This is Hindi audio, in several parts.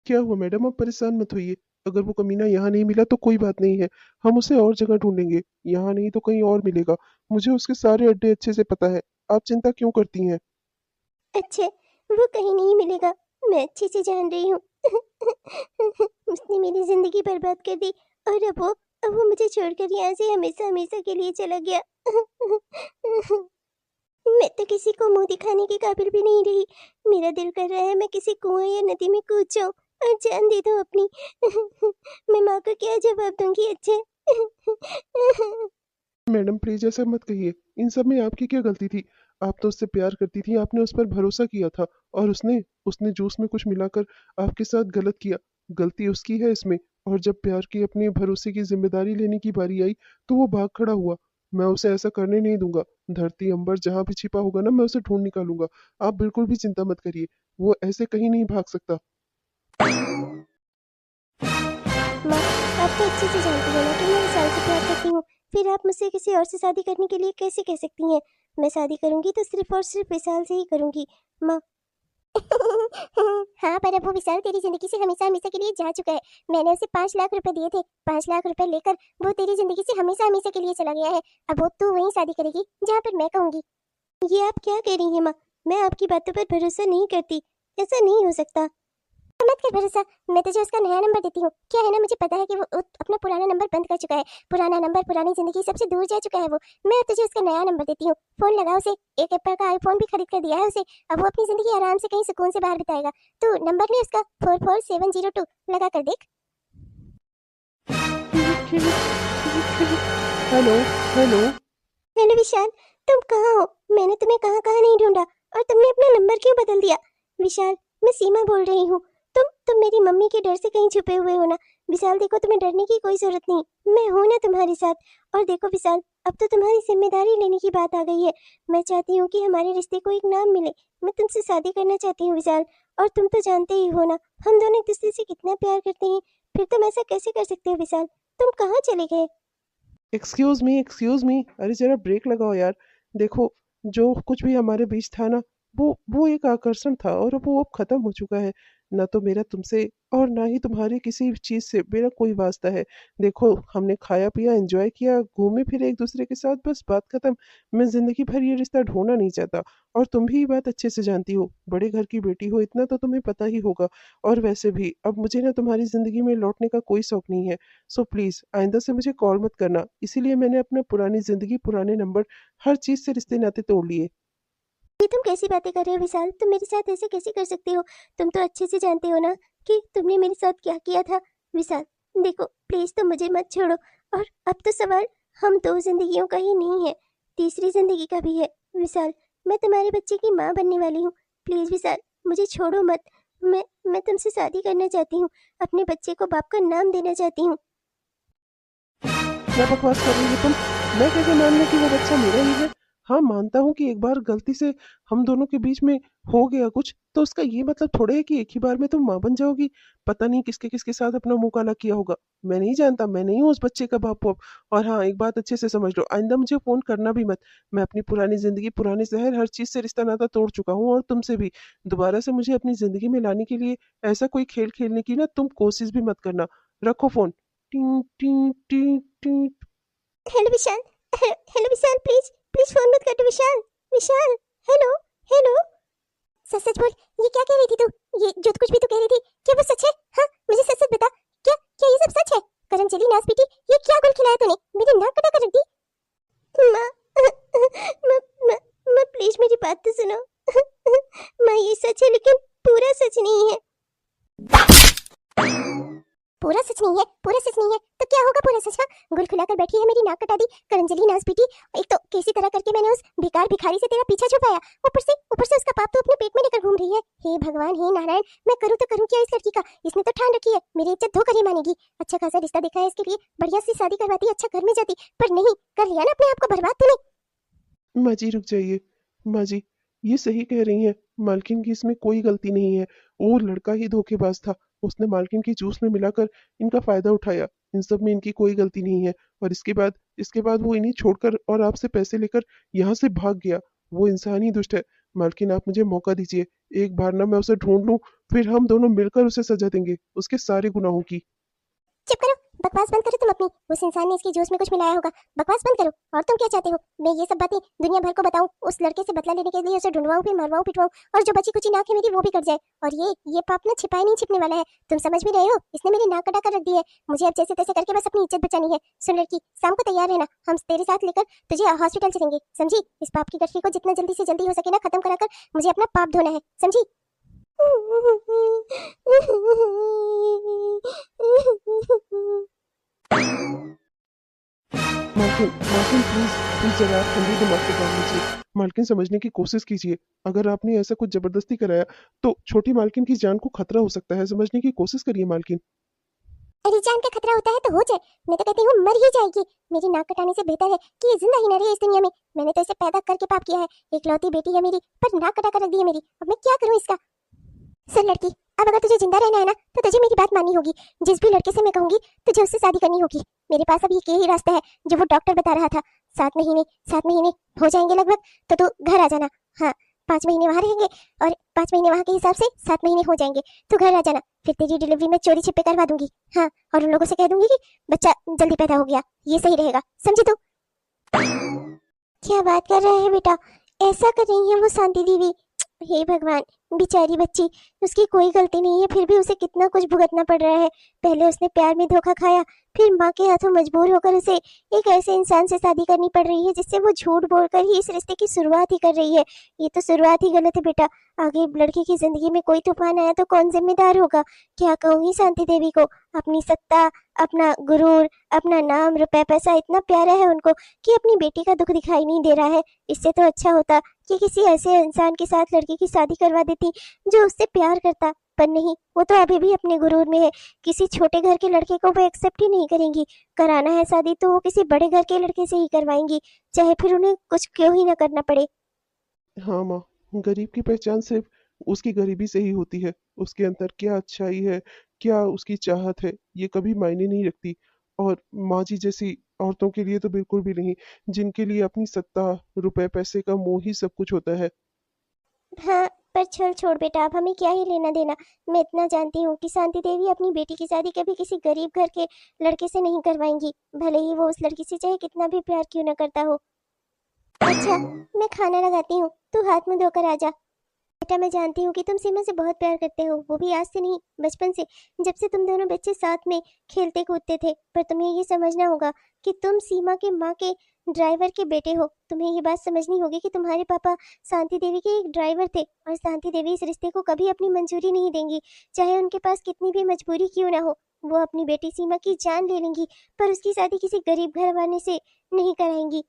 क्या हुआ मैडम, आप परेशान मत होइए। अगर वो कमीना यहाँ नहीं मिला तो कोई बात नहीं है, हम उसे और जगह ढूंढेंगे। यहाँ नहीं तो कहीं और मिलेगा। मुझे उसके सारे अड्डे अच्छे से पता है। आप चिंता क्यों करती हैं? अच्छा, वो कहीं नहीं मिलेगा, मैं अच्छे से जान रही हूँ। उसने मेरी जिंदगी बर्बाद कर दी और अब वो मुझे छोड़कर यहाँ से हमेशा हमेशा के लिए चला गया। मैं तो किसी को मुंह दिखाने के काबिल भी नहीं रही। मेरा दिल कर रहा है मैं किसी कुआं या नदी में कूद जाऊं और जान दे दूं अपनी। मैं माँ को क्या जवाब दूंगी? अच्छा। मैडम प्लीज ऐसा मत कहिए। इन सब में आपकी क्या गलती थी? आप तो उससे प्यार करती थी, आपने उस पर भरोसा किया था। और उसने उसने जूस में कुछ मिलाकर आपके साथ गलत किया। गलती उसकी है इसमें। और जब प्यार की अपने भरोसे की जिम्मेदारी लेने की बारी आई तो वो भाग खड़ा हुआ। मैं उसे ऐसा करने नहीं दूंगा। धरती अंबर जहां भी छिपा होगा ना, मैं उसे ढूंढ निकालूंगा। आप बिल्कुल भी चिंता मत करिए। वो ऐसे कहीं नहीं भाग सकता। माँ, आप तो अच्छे से जानती हो ना कि मैं विशाल से प्यार करती हूँ। फिर आप मुझसे किसी और से शादी करने के लिए कैसे कह सकती हैं? मैं शादी करूंगी तो सिर्फ और सिर्फ विशाल से ही करूंगी, माँ। हाँ, पर अब वो विशाल तेरी जिंदगी से हमेशा हमेशा के लिए जा चुका है। मैंने उसे 5 लाख रुपए दिए थे। 5 लाख रुपए लेकर वो तेरी जिंदगी से हमेशा हमेशा के लिए चला गया है। अब वो तू वहीं शादी करेगी जहाँ पर मैं कहूंगी। ये आप क्या कह रही हैं माँ? मैं आपकी बातों पर भरोसा नहीं करती। ऐसा नहीं हो सकता। मत कर भरोसा। मैं तुझे उसका नया नंबर देती हूँ। क्या है ना, मुझे पता है कि वो अपना पुराना नंबर बंद कर चुका है। पुराना नंबर पुरानी जिंदगी सबसे दूर जा चुका है वो। मैं तुझे उसका नया नंबर देती हूँ। फोन लगा उसे। एक एप्पल का आईफोन भी खरीद कर दिया है उसे। अब वो अपनी जिंदगी आराम से कहीं सुकून से बाहर बिताएगा। तू नंबर ले उसका 44702 लगा कर देख। ठीक ठीक ठीक ठीक। हेलो। हेलो। हेलो विशाल, तुम कहाँ हो? मैंने तुम्हें कहाँ कहाँ नहीं ढूंढा और तुमने अपना नंबर क्यों बदल दिया? विशाल, मैं सीमा बोल रही हूँ। तुम मेरी मम्मी के डर से कहीं छुपे हुए हो ना? विशाल देखो, तुम्हें डरने की कोई जरूरत नहीं। मैं हूं ना तुम्हारे साथ। और देखो विशाल, अब तो तुम्हारी जिम्मेदारी लेने की बात आ गई है। मैं चाहती हूँ कि हमारे रिश्ते को एक नाम मिले। मैं तुमसे शादी करना चाहती हूँ विशाल। और तुम तो जानते ही हो ना, हम दोनों एक दूसरे से कितना प्यार करते हैं। फिर तुम ऐसा कैसे कर सकते हो विशाल? तुम कहाँ चले गए? Excuse me, excuse me. अरे जरा ब्रेक लगाओ यार। देखो, जो कुछ भी हमारे बीच था ना, वो एक आकर्षण था और वो अब खत्म हो चुका है। ना तो मेरा तुमसे और ना ही तुम्हारी किसी चीज से मेरा कोई वास्ता है। देखो, हमने खाया पिया, एंजॉय किया, घूमे फिरे एक दूसरे के साथ, बस बात खत्म। मैं जिंदगी भर ये रिश्ता ढूंढना नहीं चाहता। और तुम भी ये बात अच्छे से जानती हो, बड़े घर की बेटी हो, इतना तो तुम्हें पता ही होगा। और वैसे भी अब मुझे ना तुम्हारी जिंदगी में लौटने का कोई शौक नहीं है। सो प्लीज आइंदा से मुझे कॉल मत करना। इसीलिए मैंने अपना पुरानी जिंदगी, पुराने नंबर, हर चीज से रिश्ते नाते तोड़ लिए। ये तुम कैसी बातें कर रहे हो विशाल? तुम मेरे साथ ऐसे कैसे कर सकते हो? तुम तो अच्छे से जानते हो ना कि तुमने मेरे साथ क्या किया था। विशाल, देखो प्लीज तुम मुझे मत छोड़ो। और अब तो सवाल हम दो जिंदगियों का ही नहीं है, तीसरी जिंदगी का भी है। विशाल, मैं तुम्हारे बच्चे की माँ बनने वाली हूँ। प्लीज विशाल, मुझे छोड़ो मत। मैं तुमसे शादी करना चाहती हूँ। अपने बच्चे को बाप का नाम देना चाहती हूँ। क्या बकवास कर रही हो तुम? मैं कैसे मान लूं कि वो बच्चा मेरा ही है? हाँ, मानता हूँ कि एक बार गलती से हम दोनों के बीच में हो गया कुछ, तो उसका ये मतलब थोड़े है कि एक ही बार में तुम माँ बन जाओगी। पता नहीं किसके किसके साथ अपना मुंह काला किया होगा। मैं नहीं जानता, मैं नहीं हूँ उस बच्चे का बाप वाप। और हाँ, एक बात अच्छे से समझ लो, आइंदा मुझे फोन करना भी मत। मैं अपनी पुरानी जिंदगी, पुराने शहर, हर चीज से रिश्ता नाता तोड़ चुका हूँ, और तुमसे भी। दोबारा से मुझे अपनी जिंदगी में लाने के लिए ऐसा कोई खेल खेलने की ना तुम कोशिश भी मत करना। रखो phone. T T T T. Hello Vishal. Hello Vishal, please please phone मत काटो विशाल। विशाल, हेलो। हेलो। सच सच बोल, ये क्या कह रही थी तू? ये जो कुछ भी तू कह रही थी, क्या वो सच है? हाँ, मुझे सच सच बता। क्या क्या ये सब सच है? करम चली नाच बेटी, ये क्या गुल खिलाया तूने? मेरी नाक कटा कर रख दी। माँ, माँ, माँ, माँ प्लीज मेरी बात तो सुनो। माँ, ये सच है लेकिन पूरा सच नहीं है। पूरा सच नहीं है? पूरा सच नहीं है तो क्या होगा पूरा सच? हाँ, गुल खिलाकर बैठी है, मेरी नाक कटा दी, करंजली नाच पीटी। एक तो किसी तरह करके मैंने उस बेकार भिखारी से तेरा पीछा छुपाया, ऊपर से उसका पाप तो अपने पेट में लेकर घूम रही है। हे भगवान, हे नारायण, मैं करूँ तो करूँ क्या इस लड़की का? इसने तो ठान रखी है मेरी इज्जत धोकर ही मानेगी। अच्छा खासा रिश्ता देखा है इसके लिए, बढ़िया सी शादी करवाती, अच्छा घर में जाती, पर नहीं, कर लिया ना अपने आप को बर्बाद तूने। माँ जी रुक जाइए। माँ जी, ये सही कह रही हैं। मालकिन की इसमें कोई गलती नहीं है। वो लड़का ही धोखेबाज था। उसने मालकिन की जूस में मिलाकर इनका फायदा उठाया। इन सब में इनकी कोई गलती नहीं है। और इसके बाद वो इन्हें छोड़कर और आपसे पैसे लेकर यहाँ से भाग गया। वो इंसान ही दुष्ट है। मालकिन, आप मुझे मौका दीजिए। एक बार ना मैं उसे ढूंढ लूं, फिर हम दोनों मिलकर उसे सजा देंगे उसके सारे गुनाहों की। चुप करो, बकवास बंद करो तुम अपनी। उस इंसान ने इसके जूस में कुछ मिलाया होगा, बकवास बंद करो। और तुम क्या चाहते हो, मैं ये सब बातें दुनिया भर को बताऊं, उस लड़के से बदला लेने के लिए उसे ढूंढवाऊं, फिर मरवाऊं पिटवाऊं, और जो बची कुची नाक है मेरी वो भी कट जाए। और ये पाप ना छिपाए नहीं छिपने वाला है, तुम समझ भी रहे हो। इसने मेरी नाक कटा कर रख दी है, मुझे अब जैसे तैसे करके बस अपनी इज्जत बचानी है। सुन लड़की, शाम को तैयार रहना, हम तेरे साथ लेकर तुझे हॉस्पिटल चलेंगे, समझी। इस पाप की गठरी को जितना जल्दी से जल्दी हो सके ना खत्म कराकर मुझे अपना पाप धोना है, समझी। मालकिन मालकिन प्लीज प्लीज जरा आप ठंडे दिमाग से काम लीजिए। मालकिन समझने की कोशिश कीजिए। अगर आपने ऐसा कुछ जबरदस्ती कराया तो छोटी मालकिन की जान को खतरा हो सकता है। समझने की कोशिश करिए मालकिन। अरे जान का खतरा होता है तो हो जाए, मैं तो कहती हूँ मर ही जाएगी। मेरी नाक कटाने से बेहतर है कि ये जिंदा ही न रहे इस दुनिया में। मैंने तो इसे पैदा करके पाप किया है, इकलौती बेटी है मेरी, पर नाक कटा कर रख दी है मेरी। अब मैं क्या करूँ इसका। सुन लड़की, अब अगर तुझे जिंदा रहना है ना तो तुझे मेरी बात माननी होगी। जिस भी लड़के से मैं कहूंगी तुझे उससे शादी करनी होगी। मेरे पास अब ये ही रास्ता है जो वो डॉक्टर बता रहा था। 7 महीने 7 महीने हो जाएंगे लगभग, तो तू घर आ जाना। हाँ, 5 महीने वहां रहेंगे और 5 महीने वहां के हिसाब से 7 महीने हो जाएंगे। तू घर आ जाना, फिर तेरी डिलीवरी में चोरी छिपे करवा दूंगी। हाँ, और उन लोगों से कह दूंगी कि बच्चा जल्दी पैदा हो गया, ये सही रहेगा, समझी तू। क्या बात कर रहे हैं बेटा, ऐसा कर रही है वो शांति दीदी। हे भगवान, बेचारी बच्ची, उसकी कोई गलती नहीं है फिर भी उसे कितना कुछ भुगतना पड़ रहा है। पहले उसने प्यार में धोखा खाया, फिर माँ के हाथों मजबूर होकर उसे एक ऐसे इंसान से शादी करनी पड़ रही है जिससे वो झूठ बोलकर ही इस रिश्ते की शुरुआत ही कर रही है। ये तो शुरुआत ही गलत है बेटा। आगे लड़की की जिंदगी में कोई तूफान आया तो कौन जिम्मेदार होगा। क्या कहूँगी शांति देवी को, अपनी सत्ता, अपना गुरूर, अपना नाम, रुपए पैसा इतना प्यारा है उनको कि अपनी बेटी का दुख दिखाई नहीं दे रहा है। इससे तो अच्छा होता कि किसी ऐसे इंसान के साथ लड़की की शादी करवा देती जो उससे प्यार करता। पर नहीं, वो तो अभी भी अपने गुरूर में है। किसी छोटे घर के लड़के को वो एक्सेप्ट ही नहीं करेंगी। कराना है शादी तो वो किसी बड़े घर के लड़के से ही करवाएंगी, चाहे फिर उन्हें कुछ क्यों ही ना करना पड़े। हाँ माँ, गरीब की पहचान सिर्फ उसकी गरीबी से ही होती है। उसके अंदर क्या अच्छाई है, क्या उसकी चाहत है, ये कभी मायने नहीं रखती। और माँ जी जैसी औरतों के लिए तो बिल्कुल भी नहीं, जिनके लिए अपनी सत्ता, रुपए पैसे का मोह ही सब कुछ होता है। हाँ, पर चल छोड़ बेटा, अब हमें क्या ही लेना देना। मैं इतना जानती हूँ कि शांति देवी अपनी बेटी की शादी कभी किसी गरीब घर के लड़के से नहीं करवाएंगी, भले ही वो उस लड़की से चाहे कितना भी प्यार क्यों ना करता हो। अच्छा, मैं खाना लगाती हूँ, तू हाथ मुंह धोकर आ जा। बेटा, मैं जानती हूँ कि तुम सीमा से बहुत प्यार करते हो, वो भी आज से नहीं, बचपन से, जब से तुम दोनों बच्चे साथ में खेलते कूदते थे। पर तुम्हें ये समझना होगा कि तुम सीमा के माँ के ड्राइवर के बेटे हो। तुम्हें ये बात समझनी होगी कि तुम्हारे पापा शांति देवी के एक ड्राइवर थे, और शांति देवी इस रिश्ते को कभी अपनी मंजूरी नहीं देंगी, चाहे उनके पास कितनी भी मजबूरी क्यों ना हो। वो अपनी बेटी सीमा की जान ले लेंगी, पर उसकी शादी किसी गरीब घर वाले से नहीं कराएंगी।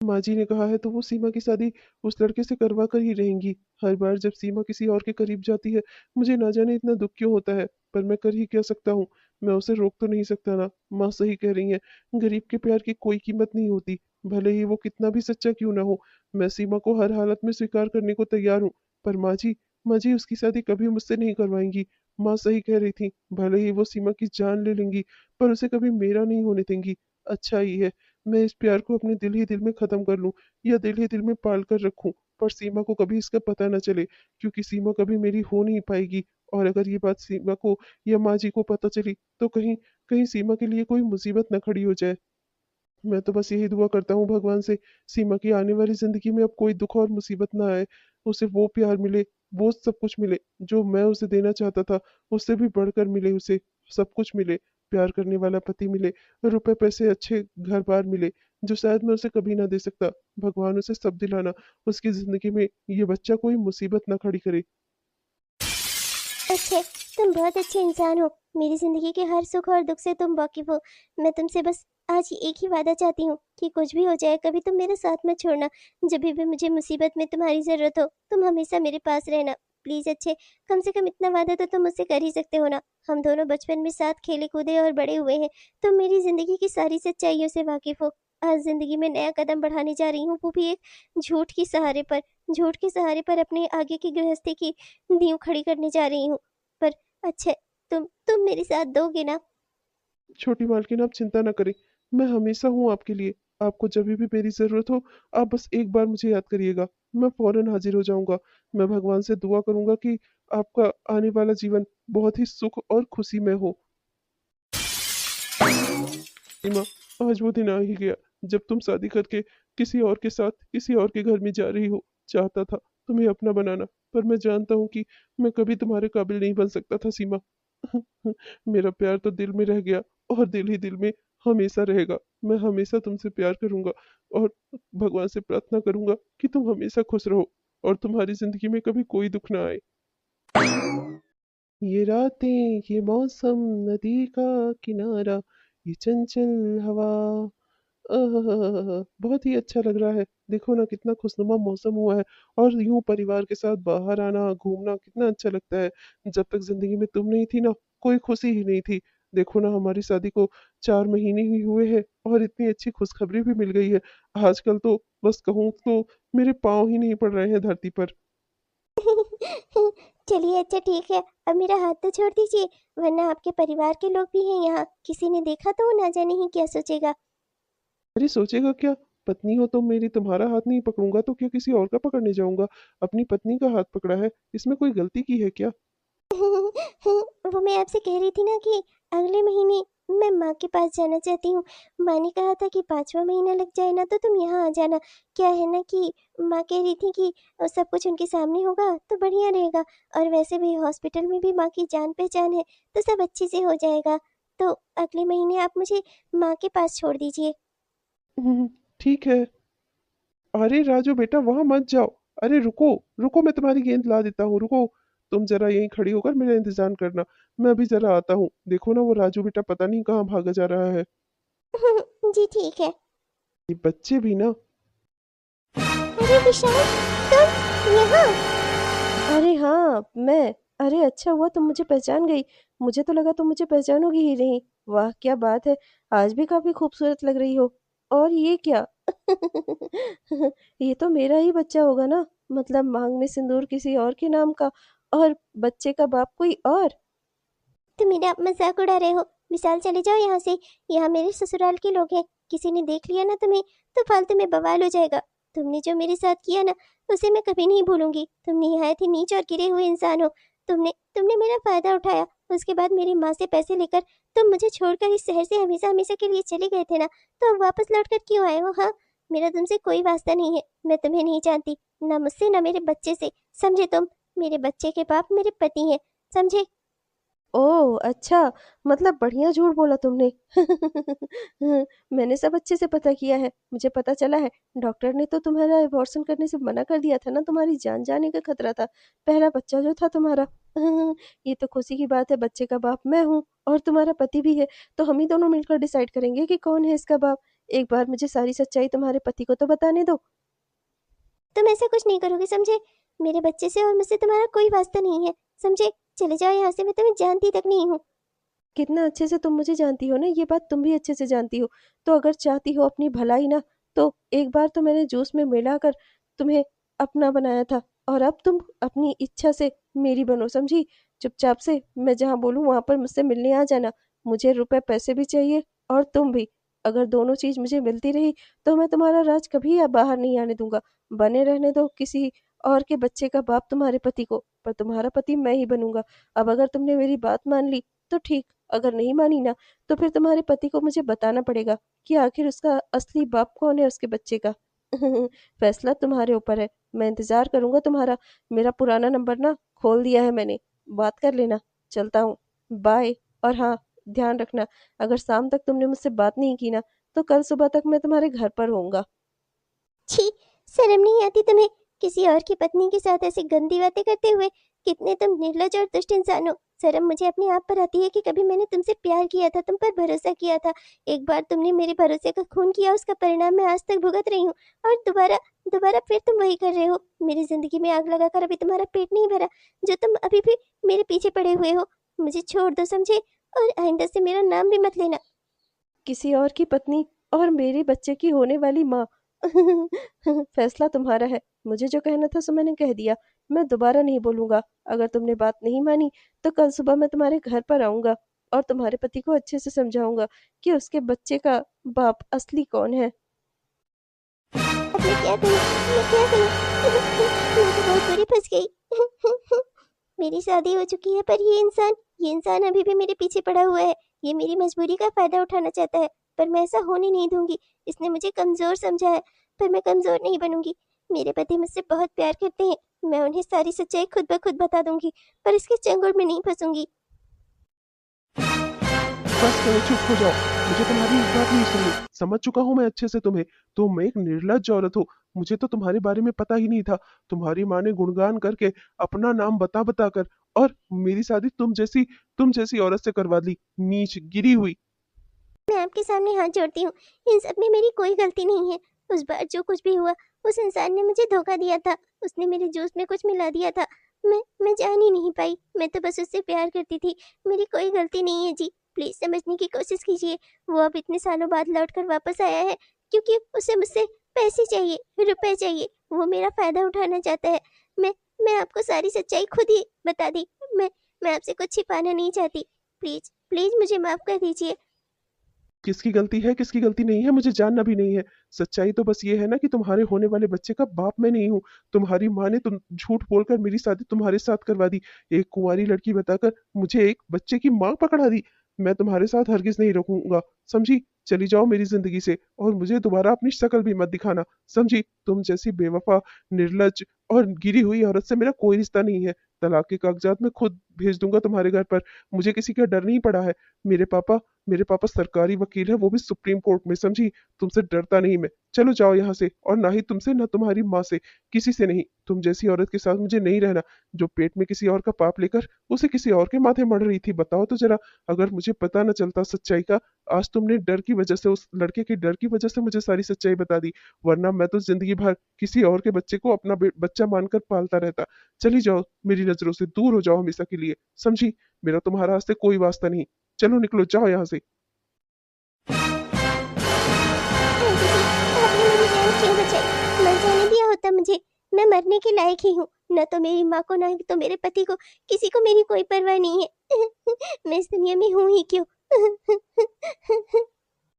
माँ जी ने कहा है तो वो सीमा की शादी उस लड़के से करवा कर ही रहेंगी। हर बार जब सीमा किसी और के करीब जाती है, मुझे ना जाने इतना दुख क्यों होता है। पर मैं कर ही क्या सकता हूँ, मैं उसे रोक तो नहीं सकता ना। माँ सही कह रही है, गरीब के प्यार की कोई कीमत नहीं होती, भले ही वो कितना भी सच्चा क्यों ना हो। मैं सीमा को हर हालत में स्वीकार करने को तैयार हूँ। पर माँ जी उसकी शादी कभी मुझसे नहीं करवाएंगी। माँ सही कह रही थी, भले ही वो सीमा की जान ले लेंगी, पर उसे कभी मेरा नहीं होने देंगी। अच्छा ही है, मैं इस प्यार को अपने दिल ही दिल में खत्म कर लूं, या दिल ही दिल में पाल कर रखूं। पर सीमा को कभी इसका पता न चले, क्योंकि सीमा कभी मेरी हो नहीं पाएगी। और अगर ये बात सीमा को या माँ जी को पता चली तो कहीं कहीं सीमा के लिए कोई मुसीबत न खड़ी हो जाए। मैं तो बस यही दुआ करता हूँ भगवान से, सीमा की आने वाली जिंदगी में अब कोई दुख और मुसीबत ना आए। उसे वो प्यार मिले, वो सब कुछ मिले जो मैं उसे देना चाहता था, उससे भी बढ़कर मिले उसे। सब कुछ मिले, प्यार करने वाला पति मिले, रुपए पैसे, अच्छे घर बार मिले, जो शायद मैं उसे कभी ना दे सकता। भगवान उसे सब दिलाना, उसकी जिंदगी में ये बच्चा कोई मुसीबत ना खड़ी करे। अच्छे, तुम बहुत अच्छे इंसान हो। मेरी जिंदगी के हर सुख और दुख से तुम वाकिफ हो। मैं तुमसे बस आज एक ही वादा चाहती हूँ कि कुछ भी हो जाए कभी तुम मेरा साथ मत छोड़ना। जब भी मुझे मुसीबत में तुम्हारी ज़रूरत हो तुम हमेशा मेरे पास रहना, प्लीज़। अच्छे, कम से कम इतना वादा तो तुम मुझसे कर ही सकते हो ना। हम दोनों बचपन में साथ खेले कूदे और बड़े हुए हैं। तुम मेरी ज़िंदगी की सारी सच्चाइयों से वाकिफ हो। आज ज़िंदगी में नया कदम बढ़ाने जा रही हूँ, वो भी एक झूठ के सहारे पर अपने आगे की गृहस्थी की नींव खड़ी करने जा रही हूँ। पर अच्छे, तुम मेरे साथ दोगे ना। छोटी मालकिन आप चिंता ना करें, मैं हमेशा हूँ आपके लिए। आपको जब भी मेरी जरूरत हो, आप बस एक बार मुझे याद करिएगा। मैं फ़ौरन हाज़िर हो जाऊँगा। मैं भगवान से दुआ करूँगा कि आपका आने वाला जीवन बहुत ही सुख और खुशी में हो। सीमा, आज वो दिन आ ही गया जब तुम शादी करके किसी और के साथ किसी और के घर में जा रही हो। चाहता था तुम्हें अपना बनाना, पर मैं जानता हूँ कि मैं कभी तुम्हारे काबिल नहीं बन सकता था सीमा। मेरा प्यार तो दिल में रह गया और दिल ही दिल में हमेशा रहेगा। मैं हमेशा तुमसे प्यार करूंगा और भगवान से प्रार्थना करूंगा कि तुम हमेशा खुश रहो और तुम्हारी जिंदगी में कभी कोई दुख ना आए। ये रातें, ये मौसम, नदी का किनारा, ये चंचल हवा, बहुत ही अच्छा लग रहा है। देखो ना कितना खुशनुमा मौसम हुआ है और यूं परिवार के साथ बाहर आना घूमना कितना अच्छा लगता है। जब तक जिंदगी में तुम नहीं थी ना, कोई खुशी ही नहीं थी। देखो ना हमारी शादी को 4 महीने ही हुए हैं और इतनी अच्छी खुशखबरी भी मिल गई है। आजकल तो बस कहूँ तो मेरे पाँव ही नहीं पड़ रहे हैं धरती पर। चलिए अच्छा ठीक है, अब मेरा हाथ तो छोड़ दीजिए, वरना आपके परिवार के लोग भी हैं यहाँ, किसी ने देखा तो वो ना जाने ही क्या सोचेगा। अरे सोचेगा क्या? पत्नी हो तो मेरी, तुम्हारा हाथ नहीं पकड़ूंगा तो क्या किसी और का पकड़ने जाऊंगा? अपनी पत्नी का हाथ पकड़ा है, इसमें कोई गलती की है क्या? वो मैं आपसे कह रही थी ना कि अगले महीने मैं माँ के पास जाना चाहती हूँ। माँ ने कहा था कि 5वां महीना लग जाए ना तो तुम यहाँ आ जाना। क्या है ना कि माँ कह रही थी कि सब कुछ उनके सामने होगा तो बढ़िया रहेगा, और वैसे भी हॉस्पिटल में भी माँ की जान पहचान है, तो सब अच्छे से हो जाएगा। तो अगले महीने आप मुझे माँ के पास छोड़ दीजिए। ठीक है। अरे राजू बेटा वहां मत जाओ। अरे रुको, रुको, मैं तुम्हारी गेंद ला देता हूँ, रुको। तुम जरा यहीं खड़ी होकर मेरा इंतजार करना। मैं अभी जरा आता हूँ। देखो ना वो राजू बेटा पता नहीं कहाँ भागा जा रहा है। जी ठीक है। ये बच्चे भी ना। अरे विशाल, तुम यहाँ? अरे हाँ, मैं। अरे अच्छा हुआ तुम मुझे पहचान गई। मुझे तो लगा तुम मुझे पहचानोगी ही नहीं। वाह क्या बात है, आज भी काफी खूबसूरत लग रही हो। और ये क्या? ये तो मेरा ही बच्चा होगा ना। मतलब मांग में सिंदूर किसी और के नाम का, और बच्चे का बाप कोई और। तुम मेरा मजाक उड़ा रहे हो। विशाल चले जाओ यहाँ से, यहाँ मेरे ससुराल के लोग हैं, किसी ने देख लिया ना तुम्हें तो फालतू में बवाल हो जाएगा। तुमने जो मेरे साथ किया ना, उसे मैं कभी नहीं भूलूंगी। तुम निहायत ही नीच और गिरे हुए इंसान हो। तुमने तुमने मेरा फायदा उठाया, उसके बाद मेरी माँ से पैसे लेकर तुम मुझे छोड़कर इस शहर से हमेशा हमेशा के लिए चले गए थे ना, तो अब वापस लौट कर क्यों आए हो? हाँ, मेरा तुमसे कोई वास्ता नहीं है, मैं तुम्हें नहीं जानती, ना मुझसे ना मेरे बच्चे से, समझे तुम? मेरे बच्चे के बाप मेरे पति हैं, समझे? ओह अच्छा, मतलब बढ़िया झूठ बोला तुमने। मैंने सब अच्छे से पता किया है, मुझे पता चला है। डॉक्टर ने तो तुम्हारा अबॉर्शन करने से मना कर दिया था ना, तुम्हारी जान जाने का खतरा था। पहला बच्चा जो था तुम्हारा। ये तो खुशी की बात है, बच्चे का बाप मैं हूँ और तुम्हारा पति भी है। तो हम ही दोनों मिलकर डिसाइड करेंगे कि कौन है इसका बाप। एक बार मुझे सारी सच्चाई तुम्हारे पति को तो बताने दो। तुम ऐसा कुछ नहीं करोगे, समझे? मेरे बच्चे से और मुझसे तुम्हारा कोई वास्ता नहीं है, समझे? चले जाओ यहाँ से, मैं तुम्हें जानती तक नहीं हूँ। कितना अच्छे से तुम मुझे जानती हो ना, ये बात तुम भी अच्छे से जानती हो। तो अगर चाहती हो अपनी भलाई ना, तो एक बार तो मैंने जूस में मिलाकर तुम्हें अपना बनाया था, और अब तुम अपनी इच्छा से मेरी बनो, समझी? चुपचाप से मैं जहाँ बोलूँ वहां पर मुझसे मिलने आ जाना। मुझे रुपए पैसे भी चाहिए, और तुम भी। अगर दोनों चीज मुझे मिलती रही तो मैं तुम्हारा राज कभी या बाहर नहीं आने दूंगा। बने रहने दो किसी और के बच्चे का बाप तुम्हारे पति को, पर तुम्हारा पति मैं ही बनूंगा। अब अगर तुमने मेरी बात मान ली तो ठीक, अगर नहीं मानी ना, तो फिर तुम्हारे पति को मुझे बताना पड़ेगा कि आखिर उसका असली बाप कौन है उसके बच्चे का। फैसला तुम्हारे ऊपर है। मैं इंतजार करूंगा तुम्हारा। मेरा पुराना नंबर ना खोल दिया है मैंने, बात कर लेना। चलता हूँ, बाय। और हाँ, ध्यान रखना, अगर शाम तक तुमने मुझसे बात नहीं की ना, तो कल सुबह तक मैं तुम्हारे घर पर होऊंगा। छी, शर्म नहीं आती तुम्हें? किसी और की पत्नी के साथ ऐसी गंदी बातें करते हुए। कितने तुम निर्लज और दुष्ट इंसान हो। शर्म मुझे अपने आप पर आती है कि कभी मैंने तुमसे प्यार किया था, तुम पर भरोसा किया था। एक बार तुमने मेरे भरोसे का खून किया, उसका परिणाम मैं आज तक भुगत रही हूँ। और दोबारा दोबारा फिर तुम वही कर रहे हो। मेरी जिंदगी में आग लगाकर अभी तुम्हारा पेट नहीं भरा, जो तुम अभी भी मेरे पीछे पड़े हुए हो। मुझे छोड़ दो, समझे? और आइंदा से मेरा नाम भी मत लेना। किसी और की पत्नी और मेरे बच्चे की होने वाली माँ। फैसला तुम्हारा है। मुझे जो कहना था सो मैंने कह दिया। मैं दोबारा नहीं बोलूंगा। अगर तुमने बात नहीं मानी तो कल सुबह मैं तुम्हारे घर पर आऊंगा, और तुम्हारे पति को अच्छे से समझाऊंगा कि उसके बच्चे का बाप असली कौन है। अब मैं क्या करूँ, मैं क्या करूँ? मैं तो बहुत बुरी फंस गई। मेरी शादी हो चुकी है, पर ये इंसान अभी भी मेरे पीछे पड़ा हुआ है। ये मेरी मजबूरी का फायदा उठाना चाहता है, पर मैं ऐसा होने नहीं दूंगी। इसने मुझे कमजोर समझा है, पर मैं कमजोर नहीं बनूंगी। मेरे पति मुझसे बहुत प्यार करते हैं, मैं उन्हें सारी सच्चाई खुद ब खुद बता दूंगी, पर इसके चंगुल में नहीं फंसूंगी। बस करो, चुप हो जाओ। मुझे तुम्हारी एक बात नहीं सुननी। समझ चुका हूँ मैं अच्छे से तुम्हें। तुम एक निर्लज्ज औरत हो। मुझे तो तुम्हारे बारे में पता ही नहीं था। तुम्हारी माँ ने गुणगान करके अपना नाम बता बता कर और मेरी शादी तुम जैसी औरत से करवा ली। नीच गिरी हुई। मैं आपके सामने हाथ जोड़ती हूँ, इन सब में मेरी कोई गलती नहीं है। उस बार जो कुछ भी हुआ, उस इंसान ने मुझे धोखा दिया था। उसने मेरे जूस में कुछ मिला दिया था। मैं जान ही नहीं पाई। मैं तो बस उससे प्यार करती थी। मेरी कोई गलती नहीं है जी। प्लीज समझने की कोशिश कीजिए। वो अब इतने सालों बाद लौट कर वापस आया है क्योंकि उसे मुझसे पैसे चाहिए, रुपए चाहिए। वो मेरा फायदा उठाना चाहता है। मैं मैं आपको सारी सच्चाई खुद ही बता दी। मैं आपसे कुछ छिपाना नहीं चाहती। प्लीज प्लीज मुझे माफ कर दीजिए। किसकी गलती है किसकी गलती नहीं है मुझे जानना भी नहीं है। सच्चाई तो बस ये है ना कि तुम्हारे होने वाले बच्चे का बाप मैं नहीं हूँ। तुम्हारी माँ ने तुम झूठ बोलकर मेरी शादी तुम्हारे साथ करवा दी। एक कुंवारी लड़की बताकर मुझे एक बच्चे की माँ पकड़ा दी। मैं तुम्हारे साथ हरगिज नहीं रखूंगा। समझी? चली जाओ मेरी जिंदगी से और मुझे दोबारा अपनी शक्ल भी मत दिखाना। समझी? तुम जैसी बेवफा, निर्लज और गिरी हुई औरत से मेरा कोई रिश्ता नहीं है। तलाक के कागजात मैं खुद भेज दूंगा तुम्हारे घर पर। मुझे किसी का डर नहीं पड़ा है। मेरे पापा मेरे पापा सरकारी वकील है, वो भी सुप्रीम कोर्ट में। समझी? तुमसे डरता नहीं मैं। चलो जाओ यहाँ से, और ना ही तुमसे ना तुम्हारी माँ से, किसी से नहीं। तुम जैसी औरत के साथ मुझे नहीं रहना, जो पेट में किसी और का पाप लेकर उसे किसी और के माथे मढ़ रही थी। बताओ तो जरा, अगर मुझे पता न चलता सच्चाई का। आज तुमने डर की वजह से, उस लड़के के डर की वजह से मुझे सारी सच्चाई बता दी, वरना मैं तो जिंदगी भर किसी और के बच्चे को अपना बच्चा मानकर पालता रहता। चली जाओ, मेरी नजरों से दूर हो जाओ हमेशा के लिए। समझी? मेरा तुम्हारा आज से कोई वास्ता नहीं। चलो निकलो, जाओ यहाँ से। आंटी जी, आपने मेरी जान क्यों बचाई? मर जाने दिया होता मुझे। मैं मरने के लायक ही हूँ। न तो मेरी माँ को, न तो मेरे पति को, किसी को मेरी कोई परवाह नहीं है। मैं इस दुनिया में हूँ ही क्यों?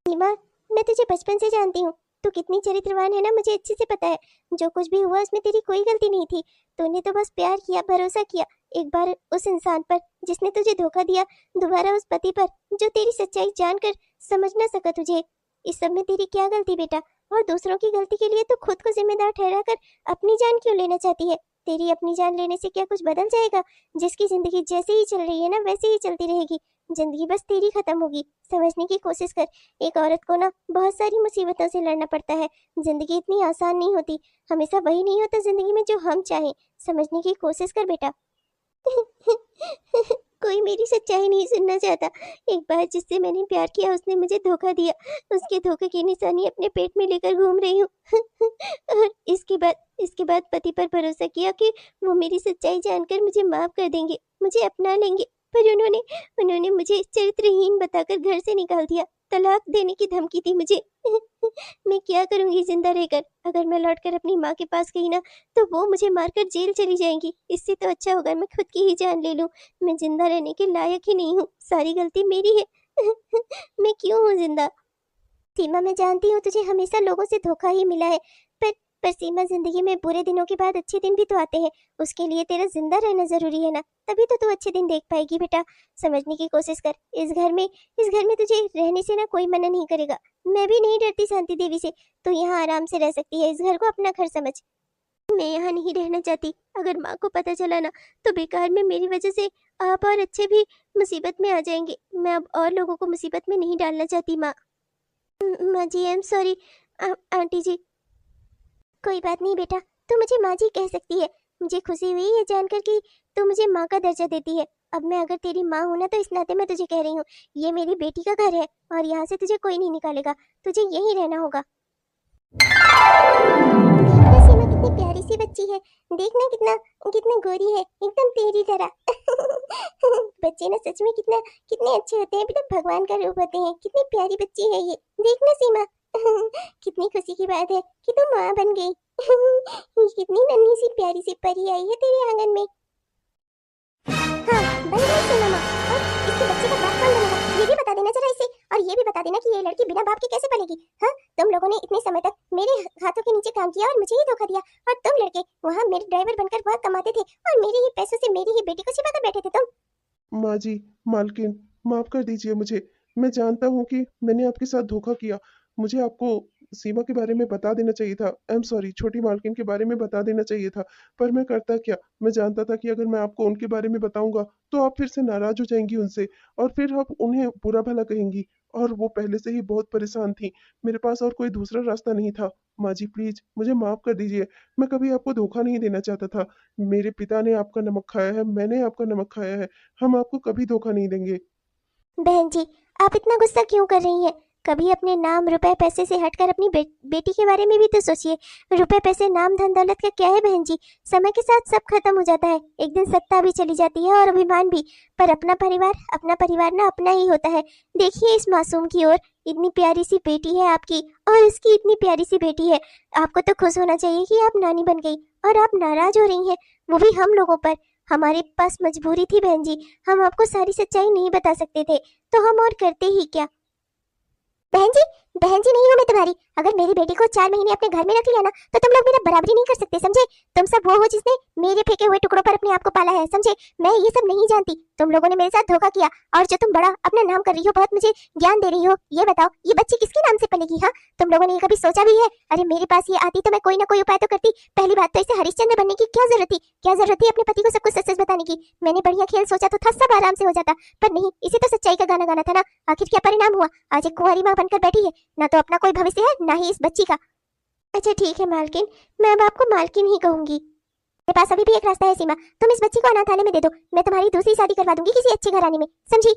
सीमा, मैं तुझे बचपन से जानती हूँ। तू कितनी चरित्रवान है ना, मुझे अच्छे से पता है। जो कुछ भी हुआ उसमें तेरी कोई गलती नहीं थी। तूने तो बस प्यार किया, भरोसा किया एक बार उस इंसान पर जिसने तुझे धोखा दिया, दोबारा उस पति पर जो तेरी सच्चाई जानकर समझ ना सका तुझे। इस सब में तेरी क्या गलती बेटा? और दूसरों की गलती के लिए तू खुद को जिम्मेदार ठहराकर अपनी जान क्यों लेना चाहती है? तेरी अपनी जान लेने से क्या कुछ बदल जाएगा? जिसकी जिंदगी जैसे ही चल रही है ना, वैसे ही चलती रहेगी। जिंदगी बस तेरी खत्म होगी। समझने की कोशिश कर। एक औरत को ना बहुत सारी मुसीबतों से लड़ना पड़ता है। जिंदगी इतनी आसान नहीं होती। हमेशा वही नहीं होता जिंदगी में जो हम चाहें। समझने की कोशिश कर बेटा। कोई मेरी सच्चाई नहीं सुनना चाहता। एक बार जिससे मैंने प्यार किया उसने मुझे धोखा दिया। उसके धोखे की निशानी अपने पेट में लेकर घूम रही हूँ। और इसके बाद पति पर भरोसा किया कि वो मेरी सच्चाई जानकर मुझे माफ कर देंगे, मुझे अपना लेंगे। पर उन्होंने मुझे चरित्रहीन बताकर घर से निकाल दिया। तलाक देने की धमकी दी मुझे। मैं क्या करूंगी जिंदा रहकर? अगर मैं लौटकर अपनी माँ के पास गई ना, तो वो मुझे मारकर जेल चली जाएंगी। इससे तो अच्छा होगा मैं खुद की ही जान ले लूं। मैं जिंदा रहने के लायक ही नहीं हूँ। सारी गलती मेरी है। मैं क्यों हूँ जिंदा? सीमा, मैं जानती हूँ तुझे हमेशा लोगों से धोखा ही मिला है, पर पर सीमा, जिंदगी में बुरे दिनों के बाद अच्छे दिन भी तो आते हैं। उसके लिए तेरा जिंदा रहना जरूरी है ना, तभी तो तू अच्छे दिन देख पाएगी बेटा। समझने की कोशिश कर। इस घर में तुझे रहने से ना कोई मना नहीं करेगा। मैं भी नहीं डरती शांति देवी से। तू यहाँ आराम से रह सकती है। इस घर को अपना घर समझ। मैं यहाँ नहीं रहना चाहती। अगर माँ को पता चला ना, तो बेकार में मेरी वजह से आप और अच्छे भी मुसीबत में आ जाएंगे। मैं अब और लोगों को मुसीबत में नहीं डालना चाहती माँ। माँ जी, आई एम सॉरी। आंटी जी। कोई बात नहीं बेटा, तू मुझे माँ जी कह सकती है। मुझे खुशी हुई ये जानकर कि तू मुझे माँ का दर्जा देती है। अब मैं अगर तेरी माँ हूँ ना, तो इस नाते मैं तुझे कह रही हूँ, ये मेरी बेटी का घर है और यहाँ से तुझे कोई नहीं निकालेगा। तुझे यहीं रहना होगा। देखना सीमा, कितनी प्यारी सी बच्ची है। देखना कितना कितना गोरी है, एकदम तेरी तरह। बच्चे ना सच में कितने अच्छे होते हैं बेटा, भगवान का रूप होते हैं। कितनी प्यारी बच्ची है ये। देखना सीमा। कितनी खुशी की बात है कि तू माँ बन गई। कितनी नन्ही सी प्यारी सी परी आई है तेरे आंगन में। हाँ, बन गई सीमा माँ। और इससे के बच्चे का बाप कौन बनेगा, ये भी बता देना जरा इसे। और ये भी बता देना कि ये लड़की बिना बाप के कैसे पलेगी। हाँ, तुम लोगों ने इतने समय तक मेरे हाथों के नीचे काम किया और मुझे ही धोखा दिया, और तुम लड़के वहाँ मेरे ड्राइवर बनकर बहुत कमाते थे और मेरे ही पैसों से मेरी ही बेटी को छिपा कर बैठे थे तुम। माँ जी, मालकिन, माफ कर दीजिए मुझे। मैं जानता हूँ कि मैंने आपके साथ धोखा किया। मुझे आपको सीमा के बारे में बता देना चाहिए था। आई एम सॉरी, छोटी मालकिन के बारे में बता देना चाहिए था। पर मैं करता क्या, मैं जानता था कि अगर मैं आपको उनके बारे में बताऊंगा तो आप फिर से नाराज हो जाएंगी उनसे, और फिर आप उन्हें बुरा भला कहेंगी। और वो पहले से ही बहुत परेशान थी। मेरे पास और कोई दूसरा रास्ता नहीं था। माँ जी प्लीज मुझे माफ कर दीजिए। मैं कभी आपको धोखा नहीं देना चाहता था। मेरे पिता ने आपका नमक खाया है, मैंने आपका नमक खाया है। हम आपको कभी धोखा नहीं देंगे। बहन जी, आप इतना गुस्सा क्यों कर रही हैं? कभी अपने नाम रुपए पैसे से हटकर अपनी बेटी के बारे में भी तो सोचिए। रुपए पैसे नाम धन दौलत का क्या है बहन जी, समय के साथ सब खत्म हो जाता है। एक दिन सत्ता भी चली जाती है और अभिमान भी, पर अपना परिवार ना अपना ही होता है। देखिए इस मासूम की ओर, इतनी प्यारी सी बेटी है आपकी और उसकी इतनी प्यारी सी बेटी है। आपको तो खुश होना चाहिए कि आप नानी बन गई, और आप नाराज हो रही हैं, वो भी हम लोगों पर। हमारे पास मजबूरी थी बहन जी, हम आपको सारी सच्चाई नहीं बता सकते थे, तो हम और करते ही क्या। बहन जी नहीं हूँ मैं तुम्हारी। अगर मेरी बेटी को 4 महीने अपने घर में रख लिया ना, तो तुम लोग मेरा बराबरी नहीं कर सकते, समझे? तुम सब वो हो जिसने मेरे फेंके हुए टुकड़ों पर अपने आप को पाला है, समझे? मैं ये सब नहीं जानती। तुम लोगों ने मेरे साथ धोखा किया, और जो तुम बड़ा अपना नाम कर रही हो, बहुत मुझे ज्ञान दे रही हो, ये बताओ ये बच्ची किसके नाम से पलेगी? हाँ, तुम लोगों ने ये कभी सोचा भी है? अरे मेरे पास ये आती तो मैं कोई ना कोई उपाय तो करती। पहली बात तो इसे हरिश्चंद्र बनने की क्या जरूरत थी? क्या जरूरत थी अपने पति को सब कुछ सच सच बताने की? मैंने बढ़िया खेल सोचा तो था, सब आराम से हो जाता, पर नहीं, इसे तो सच्चाई का गाना गाना था ना। आखिर क्या परिणाम हुआ? आज एक कुंवारी माँ बनकर बैठी है, ना तो अपना कोई भविष्य है, ना ही इस बच्ची का। अच्छा ठीक है मालकिन, मैं अब आपको मालकिन ही कहूंगी। मेरे पास अभी भी एक रास्ता है सीमा, तुम इस बच्ची को अनाथालय में दे दो, मैं तुम्हारी दूसरी शादी करवा दूंगी किसी अच्छे घराने में, समझी?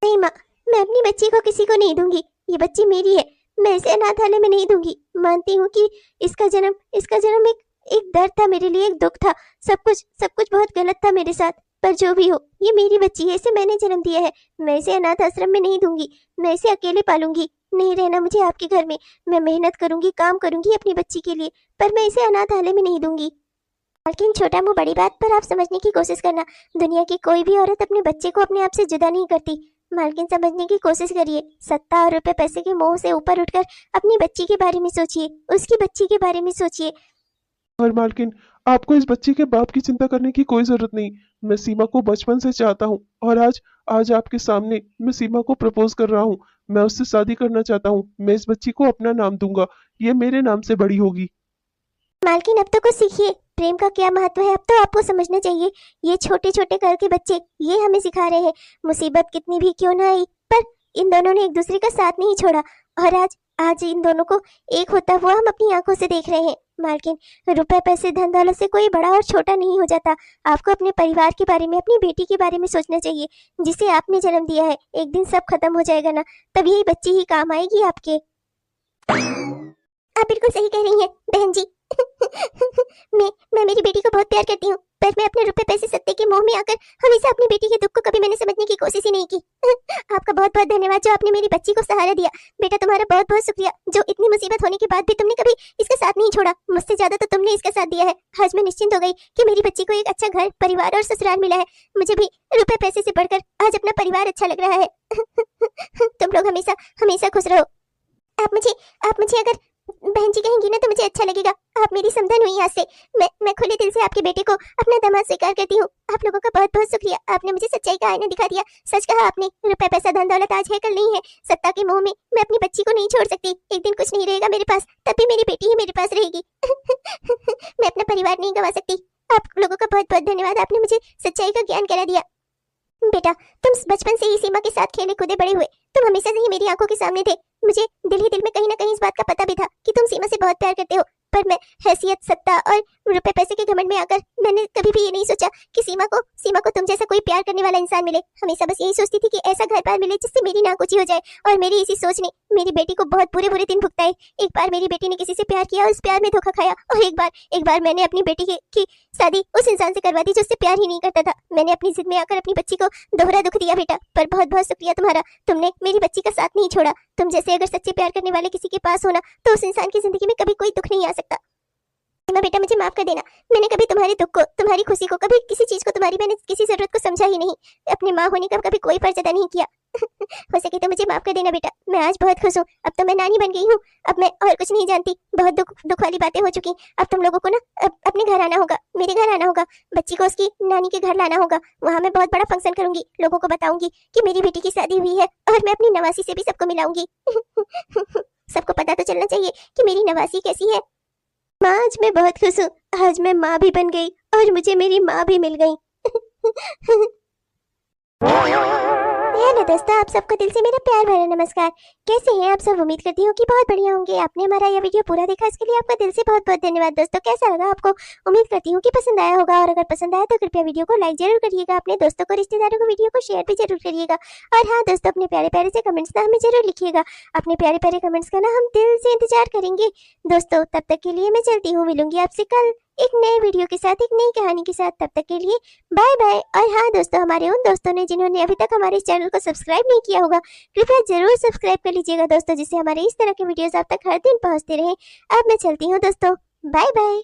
नहीं माँ, मैं अपनी बच्ची को किसी को नहीं दूंगी। ये बच्ची मेरी है, मैं इसे अनाथालय में नहीं दूंगी। मानती हूँ कि इसका जन्म एक दर्द था मेरे लिए, एक दुख था। सब कुछ बहुत गलत था मेरे साथ, पर जो भी हो, ये मेरी बच्ची है, इसे मैंने जन्म दिया है। मैं इसे अनाथ आश्रम में नहीं दूंगी, मैं इसे अकेले पालूंगी। नहीं रहना मुझे आपके घर में, मैं मेहनत करूंगी, काम करूंगी अपनी बच्ची के लिए, पर मैं इसे अनाथालय में नहीं दूंगी। लेकिन छोटा मुंह बड़ी बात, पर आप समझने की कोशिश करना, दुनिया की कोई भी औरत अपने बच्चे को अपने आप से जुदा नहीं करती। मालकिन समझने की कोशिश करिए, सत्ता और रुपए पैसे के मोह से ऊपर उठकर अपनी बच्ची के बारे में सोचिए, उसकी बच्ची के बारे में सोचिए। और मालकिन, आपको इस बच्ची के बाप की चिंता करने की कोई जरूरत नहीं। मैं सीमा को बचपन से चाहता हूँ, और आज आज आपके सामने मैं सीमा को प्रपोज कर रहा हूँ। मैं उससे शादी करना चाहता हूँ। मैं इस बच्ची को अपना नाम दूंगा, ये मेरे नाम से बड़ी होगी। मालकिन अब तो कुछ सीखिए, प्रेम का क्या महत्व है अब तो आपको समझना चाहिए। ये छोटे छोटे घर के बच्चे ये हमें सिखा रहे हैं, मुसीबत कितनी भी क्यों ना आई, पर इन दोनों ने एक दूसरे का साथ नहीं छोड़ा, और आज आज इन दोनों को एक होता हुआ हम अपनी आंखों से देख रहे हैं। मालकिन, रुपए पैसे धन दौलत से कोई बड़ा और छोटा नहीं हो जाता। आपको अपने परिवार के बारे में, अपनी बेटी के बारे में सोचना चाहिए, जिसे आपने जन्म दिया है। एक दिन सब खत्म हो जाएगा ना, तब यही बच्ची ही काम आएगी आपके। आप बिल्कुल सही कह रही हैं बहन जी। मैं मेरी बेटी को बहुत प्यार करती हूँ, पर मैं अपने रुपए पैसे सत्ते के मोह में आकर हमेशा अपनी बेटी के दुख को कभी मैंने समझने की कोशिश ही नहीं की। आपका बहुत बहुत धन्यवाद जो आपने मेरी बच्ची को सहारा दिया। बेटा तुम्हारा बहुत बहुत शुक्रिया, जो इतनी मुसीबत होने के बाद भी तुमने कभी इसका साथ नहीं छोड़ा। मुझसे ज्यादा तो तुमने इसका साथ दिया है। आज मैं निश्चिंत हो गई कि मेरी बच्ची को एक अच्छा घर, परिवार और ससुराल मिला है। मुझे भी रुपए पैसे से बढ़कर आज अपना परिवार अच्छा लग रहा है। तुम लोग हमेशा हमेशा खुश रहो। आप मुझे अगर बहन जी कहेंगी ना तो मुझे अच्छा लगेगा। आप मेरी समधन हुई आज से। मैं खुले दिल से आपके बेटे को अपना दामाद स्वीकार करती हूँ। आप लोगों का बहुत बहुत शुक्रिया, आपने मुझे सच्चाई का आईना दिखा दिया। सच कहा आपने, रुपए पैसा धन दौलत आज है कल नहीं है। सत्ता के मोह में मैं अपनी बच्ची को नहीं छोड़ सकती। एक दिन कुछ नहीं रहेगा मेरे पास, तब भी मेरी बेटी ही मेरे पास रहेगी। मैं अपना परिवार नहीं गंवा सकती। आप लोगों का बहुत बहुत धन्यवाद, आपने मुझे सच्चाई का ज्ञान करा दिया। बेटा तुम बचपन से ही सीमा के साथ खेले कूदे बड़े हुए, तुम हमेशा से ही मेरी आंखों के सामने थे। मुझे दिल ही दिल में कहीं ना कहीं इस बात का पता भी था कि तुम सीमा से बहुत प्यार करते हो, पर मैं हैसियत, सत्ता और रुपए पैसे के घमंड में आकर मैंने कभी भी ये नहीं सोचा कि सीमा को तुम जैसा कोई प्यार करने वाला इंसान मिले। हमेशा बस यही सोचती थी कि ऐसा घर बार मिले जिससे मेरी नाक ऊंची हो जाए, और मेरी इसी सोच ने मेरी बेटी को बहुत बुरे बुरे दिन भुगताए। एक बार मेरी बेटी ने किसी से प्यार किया और उस प्यार में धोखा खाया, और एक बार मैंने अपनी बेटी की शादी उस इंसान से करवा दी जो उससे प्यार ही नहीं करता था। मैंने अपनी जिद में आकर अपनी बच्ची को दोहरा दुख दिया बेटा, पर बहुत बहुत शुक्रिया तुम्हारा, तुमने मेरी बच्ची का साथ नहीं छोड़ा। तुम जैसे अगर सच्चे प्यार करने वाले किसी के पास होना तो उस इंसान की जिंदगी में कभी कोई दुख नहीं आ सकता। माँ बेटा मुझे माफ कर देना। मैंने कभी तुम्हारे दुख को, तुम्हारी खुशी को, कभी किसी चीज को, तुम्हारी मैंने किसी जरूरत को समझा ही नहीं। अपनी माँ होने का कभी कोई फर्ज अदा नहीं किया। हो सके तो मुझे माफ कर देना बेटा। मैं आज बहुत खुश हूँ। अब तो मैं नानी बन गई हूँ। अब मैं और कुछ नहीं जानती। बहुत दुख दुख वाली बातें हो चुकी। अब तुम लोगों को ना अपने घर आना होगा, मेरे घर आना होगा। बच्ची को उसकी नानी के घर लाना होगा। वहाँ मैं बहुत बड़ा फंक्शन करूंगी। लोगों को बताऊंगी कि मेरी बेटी की शादी हुई है, और मैं अपनी नवासी से भी सबको मिलाऊंगी। सबको पता तो चलना चाहिए कि मेरी नवासी कैसी है। माँ आज मैं बहुत खुश हूँ। आज मैं माँ भी बन गई और मुझे मेरी माँ भी मिल गई। हेलो दोस्तों, आप सबको दिल से मेरा प्यार भरा नमस्कार। कैसे हैं आप सब? उम्मीद करती हूँ कि बहुत बढ़िया होंगे। आपने हमारा यह वीडियो पूरा देखा, इसके लिए आपका दिल से बहुत बहुत धन्यवाद। दोस्तों कैसा लगा आपको? उम्मीद करती हूँ कि पसंद आया होगा, और अगर पसंद आया तो कृपया वीडियो को लाइक जरूर करिएगा। अपने दोस्तों को, रिश्तेदारों को वीडियो को शेयर भी जरूर करिएगा। और हाँ दोस्तों, अपने प्यारे प्यारे से कमेंट्स ना हमें जरूर लिखिएगा। अपने प्यारे प्यारे कमेंट्स का ना हम दिल से इंतजार करेंगे। दोस्तों तब तक के लिए मैं चलती हूँ, मिलूंगी आपसे कल एक नए वीडियो के साथ, एक नई कहानी के साथ। तब तक के लिए बाय बाय। और हाँ दोस्तों, हमारे उन दोस्तों ने जिन्होंने अभी तक हमारे इस चैनल को सब्सक्राइब नहीं किया होगा, कृपया जरूर सब्सक्राइब कर लीजिएगा दोस्तों, जिससे हमारे इस तरह के वीडियोस आप तक हर दिन पहुंचते रहे। अब मैं चलती हूँ दोस्तों, बाय बाय।